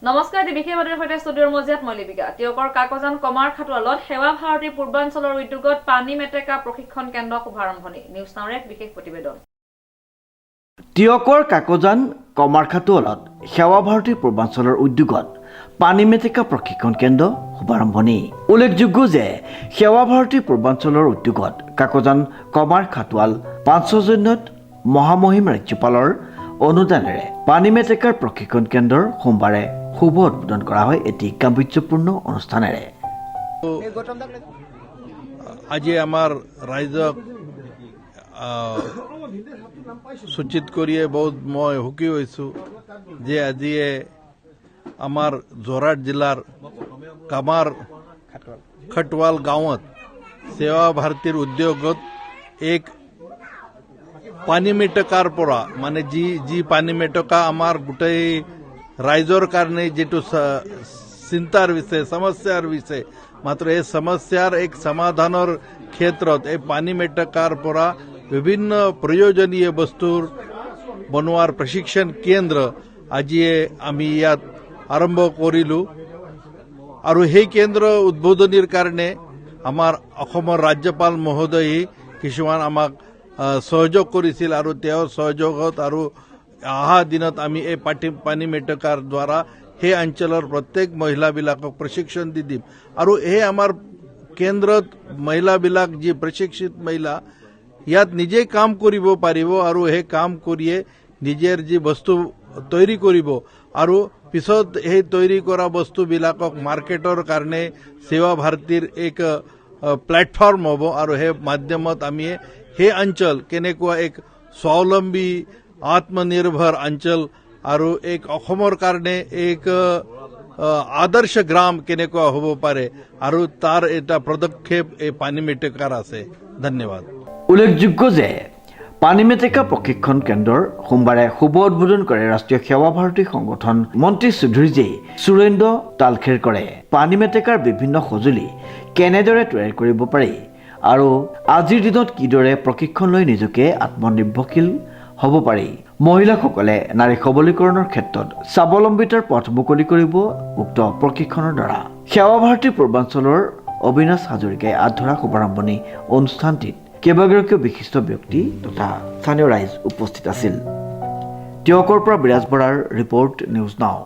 নমস্কাৰ বিশেষ বাতৰিৰ সৈতে ষ্টুডিঅ'ৰ মজিয়াত মই লিপিকা তিয়কৰ কাকজান কমাৰ খাটোৱালত সেৱা ভাৰতী পূৰ্বাঞ্চলৰ উদ্যোগত পানী মেটেকা প্ৰশিক্ষণ কেন্দ্ৰ শুভাৰম্ভণি নিউজ নাওৰ এক বিশেষ প্ৰতিবেদন তিয়কৰ কাকজান কমাৰ খাটোৱালত সেৱা ভাৰতী পূৰ্বাঞ্চলৰ উদ্যোগত পানী মেটেকা প্ৰশিক্ষণ কেন্দ্ৰ শুভাৰম্ভণি উল্লেখযোগ্য যে সেৱা ভাৰতী পূৰ্বাঞ্চলৰ উদ্যোগত কাকজান কমাৰ খাটোৱাল ৫০০ত মহামহিম ৰাজ্যপালৰ অনুদানেৰে পানী মেটেকাৰ প্ৰশিক্ষণ কেন্দ্ৰৰ সোমবাৰে শুভ উদ্বোধন কৰা হয় এটি গাম্ভীৰ্যপূৰ্ণ অনুষ্ঠানেৰে আজি আমাৰ ৰাইজক সূচিত কৰিয়ে বহুত মই সুখী হৈছোঁ যে আজিয়ে আমাৰ যোৰহাট জিলাৰ কামাৰ খটৱাল গাঁৱত সেৱা ভাৰতীৰ উদ্যোগত এক পানী মেটেকাৰ পৰা মানে যি পানী মেটেকা আমাৰ গোটেই ৰাইজৰ কাৰণে যেটো চিন্তাৰ বিষয় সমস্যাৰ বিষয় মাত্ৰ এই সমস্যাৰ এক সমাধানৰ ক্ষেত্ৰত এই পানী মেটেকাৰ পৰা বিভিন্ন প্ৰয়োজনীয় বস্তুৰ বনোৱাৰ প্ৰশিক্ষণ কেন্দ্ৰ আজিয়ে আমি ইয়াত আৰম্ভ কৰিলোঁ আৰু সেই কেন্দ্ৰ উদ্বোধনীৰ কাৰণে আমাৰ অসমৰ ৰাজ্যপাল মহোদয়ে কিছুমান আমাক সহযোগ কৰিছিল আৰু তেওঁৰ সহযোগত আৰু অহা দিনত আমি এই পানী মেটেকাৰ দ্বাৰা সেই অঞ্চলৰ প্ৰত্যেক মহিলাবিলাকক প্ৰশিক্ষণ দি দিম আৰু এই আমাৰ কেন্দ্ৰত মহিলাবিলাক যি প্ৰশিক্ষিত মহিলা ইয়াত নিজে কাম কৰিব পাৰিব আৰু সেই কাম কৰিয়ে নিজৰ যি বস্তু তৈৰি কৰিব আৰু পিছত সেই তৈৰি কৰা বস্তুবিলাকক মাৰ্কেটৰ কাৰণে সেৱা ভাৰতীৰ এক প্লেটফৰ্ম হ'ব আৰু সেই মাধ্যমত আমি সেই অঞ্চল কেনেকুৱা এক স্বাৱলম্বী আত্মনিৰ্ভৰ অঞ্চল আৰু এক অসমৰ কাৰণে এক আদৰ্শ গ্ৰাম কেনেকুৱা হ'ব পাৰে আৰু তাৰ এটা পদক্ষেপ এই পানী মেটেকাৰ আছে ধন্যবাদ উল্লেখযোগ্য যে পানী মেটেকা প্ৰশিক্ষণ কেন্দ্ৰৰ সোমবাৰে শুভ উদ্বোধন কৰে ৰাষ্ট্ৰীয় সেৱা ভাৰতী সংগঠন মন্ত্ৰী চৌধুৰীজী সুৰেন্দ্ৰ তালখেৰকৰে পানী মেটেকাৰ বিভিন্ন সঁজুলি কেনেদৰে তৈয়াৰ কৰিব পাৰি আৰু আজিৰ দিনত কিদৰে প্ৰশিক্ষণ লৈ নিজকে আত্মনিৰ্ভৰশীল হ'ব পাৰি মহিলাসকলে নাৰী সবলীকৰণৰ ক্ষেত্ৰত স্বাৱলম্বিতাৰ পথ মুকলি কৰিব উক্ত প্ৰশিক্ষণৰ দ্বাৰা সেৱা ভাৰতী পূৰ্বাঞ্চলৰ অবিনাশ হাজৰিকাই আধৰা শুভাৰম্ভণি অনুষ্ঠানটিত কেইবাগৰাকীও বিশিষ্ট ব্যক্তি তথা স্থানীয় ৰাইজ উপস্থিত আছিল তিয়কৰ পৰা বিৰাজ বৰাৰ ৰিপৰ্ট নিউজ নাও।